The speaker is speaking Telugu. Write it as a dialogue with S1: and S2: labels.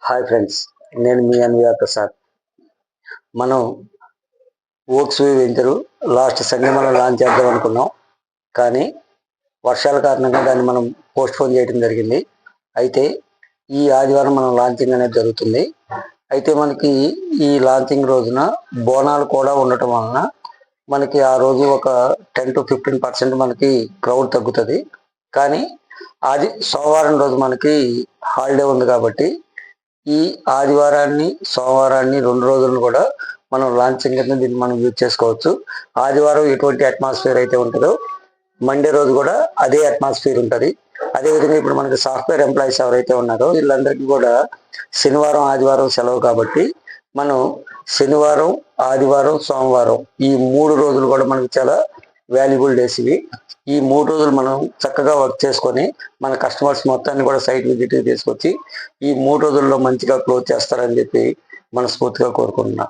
S1: హాయ్ ఫ్రెండ్స్, నేను మీ అన్విఆర్ ప్రసాద్. మనం ఓక్స్ వెంచరు లాస్ట్ సండే మనం లాంచ్ చేద్దాం అనుకున్నాం. కానీ వర్షాల కారణంగా దాన్ని మనం పోస్ట్ పోన్ చేయడం జరిగింది. అయితే ఈ ఆదివారం మనం లాంచింగ్ అనేది జరుగుతుంది. అయితే మనకి ఈ లాంచింగ్ రోజున బోనాలు కూడా ఉండటం వలన మనకి ఆ రోజు ఒక 10 to 15% మనకి క్రౌడ్ తగ్గుతుంది. కానీ సోమవారం రోజు మనకి హాలిడే ఉంది కాబట్టి ఈ ఆదివారాన్ని సోమవారాన్ని 2 రోజులను కూడా మనం లాంచింగ్ కింద దీన్ని మనం యూజ్ చేసుకోవచ్చు. ఆదివారం ఎటువంటి అట్మాస్ఫియర్ అయితే ఉంటుందో మండే రోజు కూడా అదే అట్మాస్ఫియర్ ఉంటుంది. అదేవిధంగా ఇప్పుడు మనకి సాఫ్ట్వేర్ ఎంప్లాయీస్ ఎవరైతే ఉన్నారో వీళ్ళందరికీ కూడా శనివారం ఆదివారం సెలవు కాబట్టి మనం శనివారం ఆదివారం సోమవారం ఈ 3 రోజులు కూడా మనకి చాలా వాల్యుబుల్ డేస్ ఇవి. ఈ 3 రోజులు మనం చక్కగా వర్క్ చేసుకొని మన కస్టమర్స్ మొత్తాన్ని కూడా సైట్ విజిట్ తీసుకొచ్చి ఈ 3 రోజుల్లో మంచిగా క్లోజ్ చేస్తారని చెప్పి మనస్ఫూర్తిగా కోరుకుంటున్నాం.